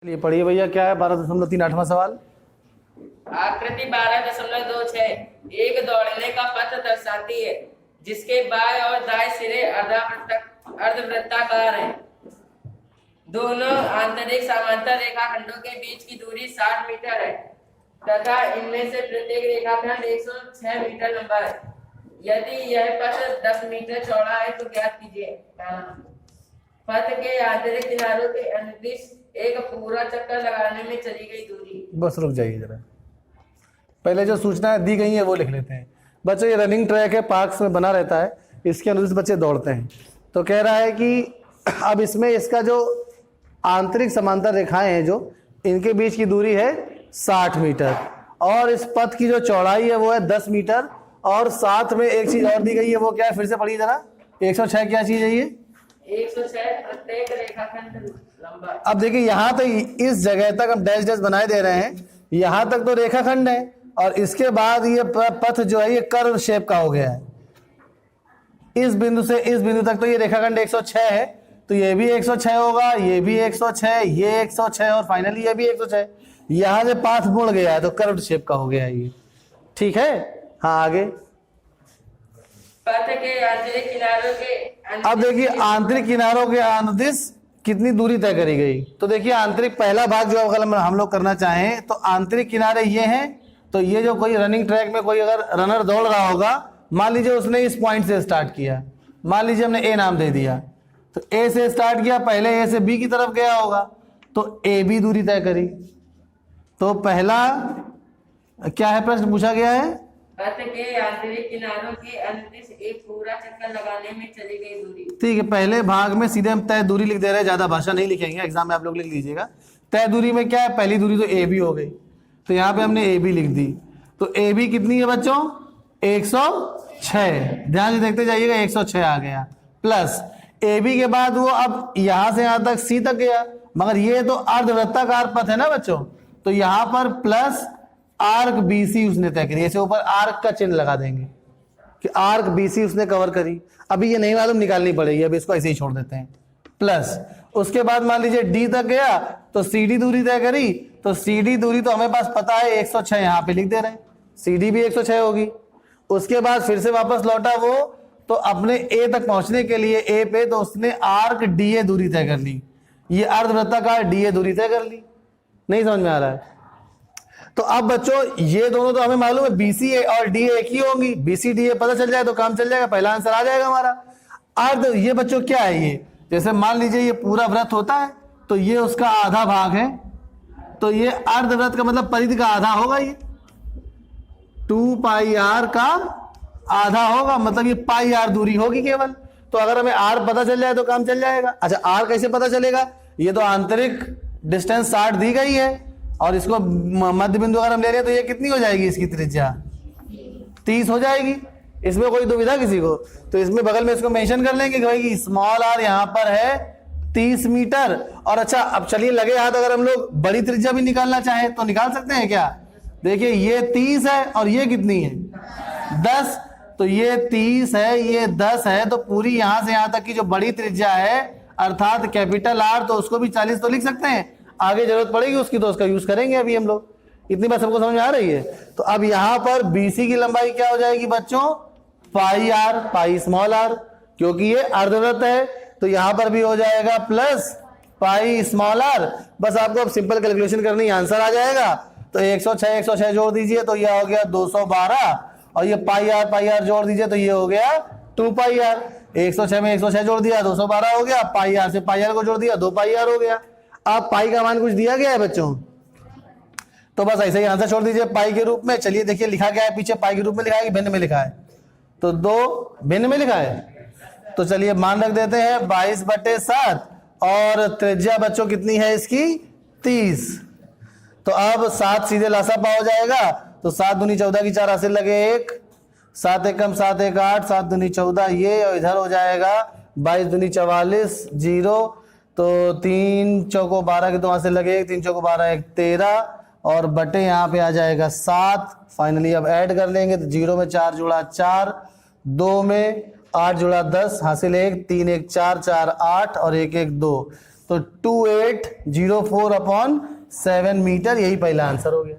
चलिए पढ़िए भैया, क्या है 12.38वां सवाल। आकृति 12.26 एक दौड़ने का पथ दर्शाती है जिसके बाएं और दाएं सिरे अर्धवृत्ताकार हैं। दोनों आंतरिक समांतर रेखाखंडों के बीच की दूरी 60 मीटर है तथा इनमें से प्रत्येक रेखाखंड 106 मीटर लंबा है। यदि यह पथ 10 मीटर चौड़ा है तो ज्ञात कीजिए। पथ के आंतरिक किनारों के अनुदिश एक पूरा चक्कर लगाने में चली गई दूरी। बस रुक जाइए जरा, पहले जो सूचनाएं दी गई है वो लिख लेते हैं। बच्चों ये रनिंग ट्रैक है, पार्क्स में बना रहता है, इसके अनुदिश बच्चे दौड़ते हैं। तो कह रहा है कि अब इसमें इसका जो आंतरिक समांतर रेखाएं हैं जो इनके बीच की दूरी है 60 मीटर और इस पथ की जो चौड़ाई है वो है 10 मीटर और साथ में एक चीज और दी गई है, वो क्या है फिर से पढ़िए जरा। 106 क्या चीज है ये? 106 प्रत्येक रेखाखंड लंबा। अब देखिए यहाँ तो इस जगह तक हम डैश डैश बनाए दे रहे हैं, यहाँ तक तो रेखाखंड है और इसके बाद ये पथ जो है ये कर्व शेप का हो गया है। इस बिंदु से इस बिंदु तक तो ये रेखाखंड 106 है, तो ये भी 106 होगा, ये भी 106, ये 106 और फाइनली ये भी 106। यहाँ से पाथ मुड़ गया है तो कर्व शेप का हो गया है ये। ठीक है, हाँ आगे। पथ के आंतरिक किनारों के अब देखिए आंतरिक किनारों के अनुदिश कितनी दूरी तय करी गई। तो देखिए आंतरिक पहला भाग जो अगर हम लोग करना चाहें तो आंतरिक किनारे ये हैं। तो ये जो कोई रनिंग ट्रैक में कोई अगर रनर दौड़ रहा होगा, मान लीजिए उसने इस पॉइंट से स्टार्ट किया, मान लीजिए हमने ए नाम दे दिया, तो ए से स्टार्ट किया, पहले ए से बी की तरफ गया होगा तो ए बी दूरी तय करी। तो पहला क्या है, प्रश्न पूछा गया है पथ के आंतरिक किनारों के अनुदिश एक पूरा चक्कर लगाने में चली गई दूरी। ठीक है, पहले भाग में सीधे हम तय दूरी लिख दे रहे हैं, ज्यादा भाषा नहीं लिखेंगे, एग्जाम में आप लोग लिख लीजिएगा। तय दूरी में क्या है, पहली दूरी तो ए बी हो गई, तो यहाँ पे हमने ए बी लिख दी। तो ए बी कितनी है बच्चों? 106। ध्यान से देखते जाइएगा, 106 आ गया प्लस ए बी के बाद वो अब यहाँ से यहाँ तक सी तक गया, मगर ये तो अर्धवृत्ताकार पथ है ना बच्चों, तो यहाँ पर प्लस आर्क बीसी उसने तय करी, ऐसे ऊपर आर्क का चिन्ह लगा देंगे कि आर्क बीसी उसने कवर करी। अभी ये नहीं मालूम निकालनी पड़ेगी, अभी इसको ऐसे ही छोड़ देते हैं। प्लस उसके बाद मान लीजिए डी तक गया तो सीडी दूरी तय करी, तो सीडी दूरी तो हमें पास पता है 106, यहाँ पे लिख दे रहे हैं, सीडी भी 106 होगी। उसके बाद फिर से वापस लौटा वो, तो अपने ए तक पहुंचने के लिए ए पे तो उसने आर्क डी ए दूरी तय कर ली, ये अर्धवृत्ताकार डी ए दूरी तय कर ली। नहीं समझ में आ रहा है? तो अब बच्चों ये दोनों तो हमें मालूम है बीसी ए और डी एक ही होंगी, बीसी डी ए पता चल जाए तो काम चल जाएगा, पहला आंसर आ जाएगा हमारा। अर्ध ये बच्चों क्या है, ये जैसे मान लीजिए ये पूरा वृत्त होता है तो ये उसका आधा भाग है, तो ये अर्धवृत्त का मतलब परिधि का आधा होगा, ये 2 पाई आर का आधा होगा, मतलब ये पाई आर दूरी होगी केवल। तो अगर हमें आर पता चल जाए तो काम चल जाएगा। अच्छा आर कैसे पता चलेगा, ये तो आंतरिक डिस्टेंस 60 दी गई है और इसको मध्य बिंदु अगर हम ले रहे हैं तो ये कितनी हो जाएगी, इसकी त्रिज्या 30 हो जाएगी। इसमें कोई दुविधा किसी को? तो इसमें बगल में इसको मेंशन कर लेंगे कि भाई स्मॉल आर यहाँ पर है 30 मीटर। और अच्छा अब चलिए लगे हाथ, अगर हम लोग बड़ी त्रिज्या भी निकालना चाहें तो निकाल सकते हैं क्या? देखिए ये 30 है और ये कितनी है 10, तो ये 30 है ये 10 है, तो पूरी यहां से यहां तक की जो बड़ी त्रिज्या है अर्थात कैपिटल आर, तो उसको भी 40 तो लिख सकते हैं। आगे जरूरत पड़ेगी उसकी तो उसका यूज करेंगे अभी हम लोग। इतनी बात सबको समझ में आ रही है? तो अब यहां पर बीसी की लंबाई क्या हो जाएगी बच्चों, पाई आर, पाई स्मॉल आर, क्योंकि ये अर्धवृत्त है तो यहां पर भी हो जाएगा प्लस पाई स्मॉल आर। बस आपको अब सिंपल कैलकुलेशन करनी, आंसर आ जाएगा। तो 106 जोड़ दीजिए तो यह हो गया 212 और ये पाई आर जोड़ दीजिए तो ये हो गया 2 पाई आर। 106 में 106 जोड़ दिया 212 हो गया, पाई आर से पाई आर को जोड़ दिया 2 पाई आर हो गया। अब पाई का मान कुछ दिया गया है बच्चों, तो बस ऐसे ही आंसर छोड़ दीजिए पाई के रूप में। चलिए देखिए लिखा गया है पीछे, पाई के रूप में लिखा है कि भिन्न में लिखा है, तो 2 भिन्न में लिखा है। तो चलिए मान रख देते हैं 22/7 और त्रिज्या बच्चों कितनी है इसकी 30। तो अब 7 सीधे लासापा हो जाएगा, तो 7 दूनी 14 की 4 हासिल लगे 1, 7 एकम 7 एक 8, 7 दूनी 14 ये, और इधर हो जाएगा 22 दूनी 44 0, तो 3 चौको 12 के 2 हासिल लगे 1, 3 चौको 12 1 13 और बटे यहाँ पे आ जाएगा 7। फाइनली अब ऐड कर लेंगे तो 0 में 4 जुड़ा 4, 2 में 8 जुड़ा 10 हासिल 1, 3 1 4 4 8 और 1 1 2, तो 2804/7 मीटर, यही पहला आंसर हो गया।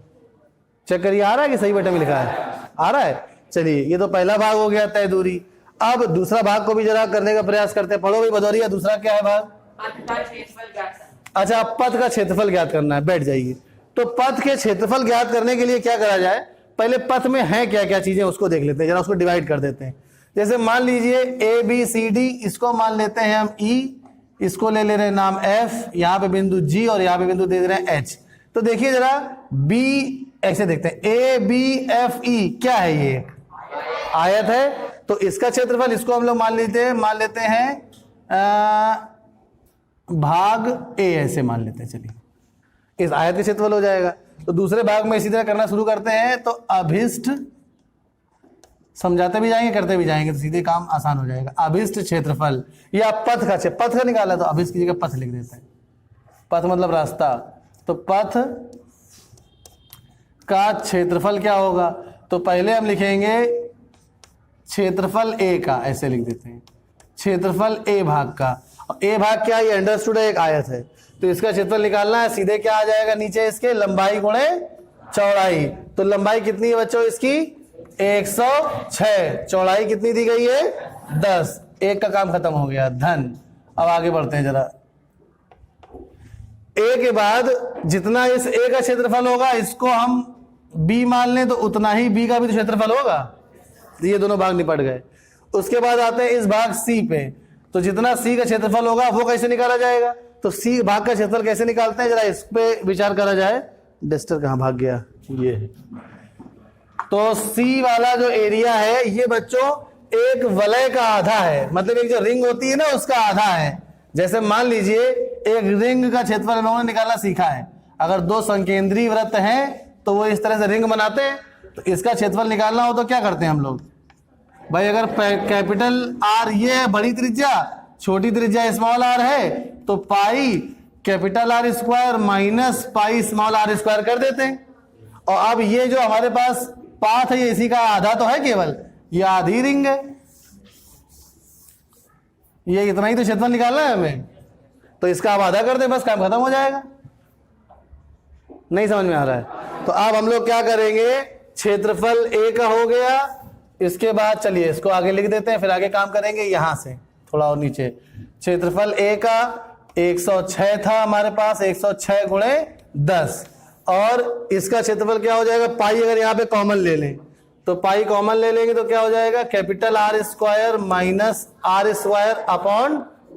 चेक करिए आ रहा है कि सही बटन में लिखा है, आ रहा है। चलिए ये तो पहला भाग हो गया तय दूरी। अब दूसरा भाग को भी जरा करने का प्रयास करते हैं। पढ़ो भाई भदौरिया, दूसरा क्या है भाग? पथ का क्षेत्रफल ज्ञात करना। अच्छा, पथ का क्षेत्रफल ज्ञात करना है, बैठ जाइए। तो पथ के क्षेत्रफल ज्ञात करने के लिए क्या करा जाए, पहले पथ में है क्या क्या चीजें उसको देख लेते हैं, जरा उसको डिवाइड कर देते हैं। जैसे मान लीजिए ABCD, इसको मान लेते हैं हम E, इसको ले ले रहे हैं नाम F, यहाँ पे बिंदु G और यहाँ पे बिंदु दे दे रहे हैं H। तो देखिए जरा B, ऐसे देखते हैं ABFE क्या है, ये आयत है। तो इसका क्षेत्रफल इसको हम लोग मान लेते हैं भाग A, ऐसे मान लेते हैं। चलिए इस आयत का क्षेत्रफल हो जाएगा। तो दूसरे भाग में इसी तरह करना शुरू करते हैं। तो अभिष्ट, समझाते भी जाएंगे करते भी जाएंगे तो सीधे काम आसान हो जाएगा। अभिष्ट क्षेत्रफल या पथ का निकाला, तो अभिष्ट की जगह पथ लिख देते हैं। पथ मतलब रास्ता। तो पथ का क्षेत्रफल क्या होगा, तो पहले हम लिखेंगे क्षेत्रफल A का, ऐसे लिख देते हैं क्षेत्रफल A भाग का। और A भाग क्या है, ये अंडरस्टूड है, एक आयत है। तो इसका क्षेत्रफल निकालना है, सीधे क्या आ जाएगा नीचे इसके, लंबाई गुणे चौड़ाई। तो लंबाई कितनी है बच्चों इसकी 106, चौड़ाई कितनी दी गई है 10। एक का काम खत्म हो गया, धन। अब आगे बढ़ते हैं जरा। A के बाद जितना इस A का क्षेत्रफल होगा, इसको हम B मान लें तो उतना ही B का भी तो क्षेत्रफल होगा। ये दोनों भाग निपट गए। उसके बाद आते हैं इस भाग C पे। तो जितना C का क्षेत्रफल होगा वो कैसे निकाला जाएगा, तो C भाग का क्षेत्रफल कैसे निकालते हैं, जरा इस पे विचार करा जाए। डस्टर कहाँ भाग गया, ये है। तो C वाला जो एरिया है ये बच्चों एक वलय का आधा है, मतलब एक जो रिंग होती है ना उसका आधा है। जैसे मान लीजिए एक रिंग का क्षेत्रफल हम लोगों ने निकालना सीखा है। अगर दो संकेंद्रीय वृत्त हैं तो वो इस तरह से रिंग बनाते हैं। तो इसका क्षेत्रफल निकालना हो तो क्या करते हैं हम लोग भाई, अगर कैपिटल R ये है बड़ी त्रिज्या, छोटी त्रिज्या स्मॉल r है, तो pi capital R square minus pi small r square कर देते हैं। और अब ये जो हमारे पास पाथ है ये इसी का आधा तो है, केवल ये आधी रिंग है, ये इतना ही तो क्षेत्रफल निकालना है हमें। तो इसका आप आधा कर दें, बस काम खत्म हो जाएगा। नहीं समझ में आ रहा है तो अब हम लोग क्या करेंगे, क्षेत्रफल A का हो गया। इसके बाद चलिए इसको आगे लिख देते हैं, फिर आगे काम करेंगे यहां से थोड़ा और नीचे। क्षेत्रफल A का 106 था हमारे पास, 106 गुणे 10। और इसका क्षेत्रफल क्या हो जाएगा, पाई अगर यहाँ पे कॉमन ले लें तो पाई कॉमन ले लेंगे तो क्या हो जाएगा, capital R square minus R square upon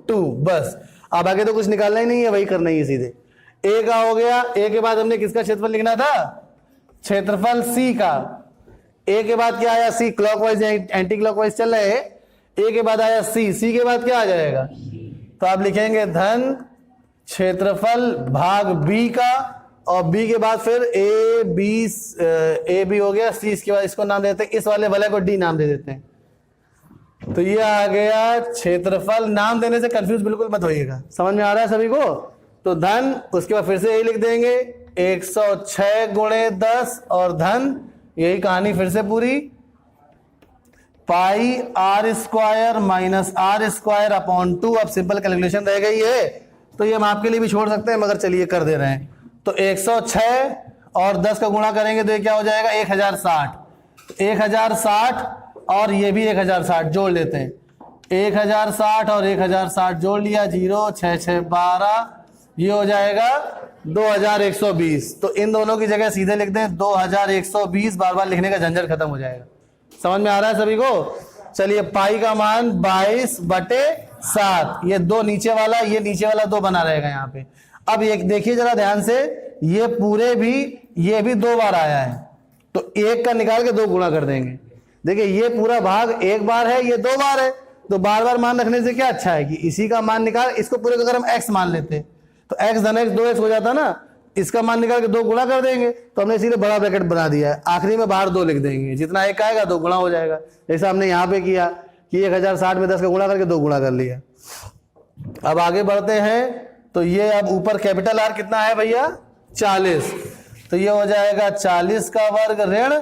2। बस अब आगे तो कुछ निकालना ही नहीं है, वही करना ही है सीधे। A का हो गया। A के बाद हमने किसका क्षेत्रफल लिखना था, क्षेत्रफल C का। A के बाद क्या आया, C क्लॉकवाइज एंटी क्लॉकवाइज चल रहे हैं। A के बाद आया C, C के बाद क्या आ जाएगा, तो आप लिखेंगे धन क्षेत्रफल भाग B का, और B के बाद फिर A B हो गया, C इसके बाद इसको नाम देते हैं, इस वाले वलय को D नाम दे देते हैं। तो ये आ गया क्षेत्रफल। नाम देने से कंफ्यूज बिल्कुल मत होइएगा, समझ में आ रहा है सभी को। तो धन, उसके बाद फिर से यही लिख देंगे 106 गुणे 10 और धन, यही कहानी फिर से पूरी, पाई R square minus R square upon 2। अब सिंपल कैलकुलेशन रह गई है तो ये हम आपके लिए भी छोड़ सकते हैं, मगर चलिए कर दे रहे हैं। तो 106 और 10 का गुणा करेंगे तो ये क्या हो जाएगा 1060। 1060 और ये भी 1060 जोड़ लेते हैं, 1060 और 1060 जोड़ लिया, 0 6 6 12, ये हो जाएगा 2120। तो इन दोनों की जगह सीधे लिख दें 2120, बार बार लिखने का झंझट खत्म हो जाएगा। समझ में आ रहा है सभी को। चलिए पाई का मान 22/7, ये दो नीचे वाला, ये नीचे वाला 2 बना रहेगा यहाँ पे। अब ये देखिए जरा ध्यान से, ये पूरे भी, ये भी 2 बार आया है, तो 1 का निकाल के 2 गुणा कर देंगे। देखिए ये पूरा भाग 1 बार है, ये 2 बार है, तो बार बार मान रखने से क्या अच्छा है कि इसी का मान निकाल, इसको पूरे अगर हम x मान लेते तो x धन x 2x हो जाता ना, इसका मान निकाल के 2 गुणा कर देंगे। तो हमने इसीलिए बड़ा ब्रैकेट बना दिया है, आखिरी में बाहर 2 लिख देंगे, जितना एक आएगा 2 गुणा हो जाएगा। जैसा हमने यहाँ पे किया कि 1060 में 10 का गुणा करके 2 गुणा कर लिया। अब आगे बढ़ते हैं, तो ये अब ऊपर कैपिटल R कितना है भैया 40, तो ये हो जाएगा 40 का वर्ग ऋण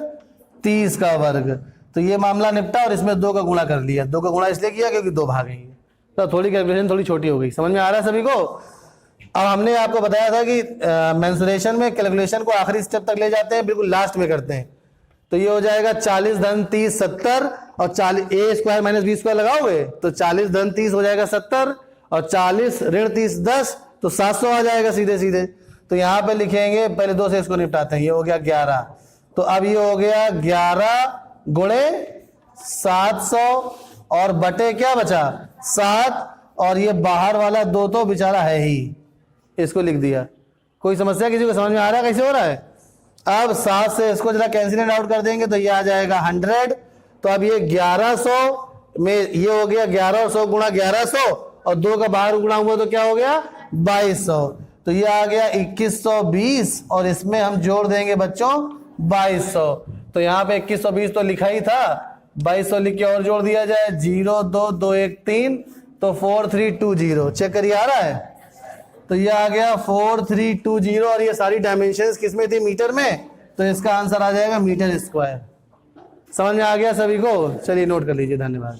30 का वर्ग। तो ये मामला निपटा और इसमें 2 का गुणा कर लिया। 2 का गुणा इसलिए किया क्योंकि 2 भाग हैं, तो थोड़ी कैलकुलेशन थोड़ी छोटी हो गई। समझ में आ रहा है सभी को। अब हमने आपको बताया था कि मेंसुरेशन में कैलकुलेशन को आखिरी स्टेप तक ले जाते हैं, बिल्कुल लास्ट में करते हैं। तो ये हो जाएगा 40 धन 30 70 और 40 ए स्क्वायर माइनस बी स्क्वायर लगाओगे तो 40 धन 30 हो जाएगा 70 और 40 ऋण 30 10 तो 700 आ जाएगा सीधे सीधे। तो यहाँ पे लिखेंगे, पहले 2 से इसको निपटाते हैं। ये हो गया 11, तो अब ये हो गया 11 गुणे 700 और बटे क्या बचा 7, और ये बाहर वाला 2 तो बेचारा है ही, इसको लिख दिया। कोई समस्या किसी को समझ में आ रहा है कैसे हो रहा है? अब 7 से इसको जरा कैंसिल आउट कर देंगे तो ये आ जाएगा 100। तो अब ये 1100 में ये हो गया 1100 गुणा 1100 और 2 का बाहर गुणा हुआ तो क्या हो गया 2200, तो ये आ गया 2120 और इसमें हम जोड़ देंगे बच्चों 2200। तो यहाँ पे 2120 तो लिखा ही था, 2200 लिख के और जोड़ दिया जाए 0 2 2 1 3 तो 4320। चेक करिए आ रहा है? तो ये आ गया 4320 और ये सारी डायमेंशंस किस में थी मीटर में, तो इसका आंसर आ जाएगा मीटर स्क्वायर। समझ में आ गया सभी को? चलिए नोट कर लीजिए, धन्यवाद।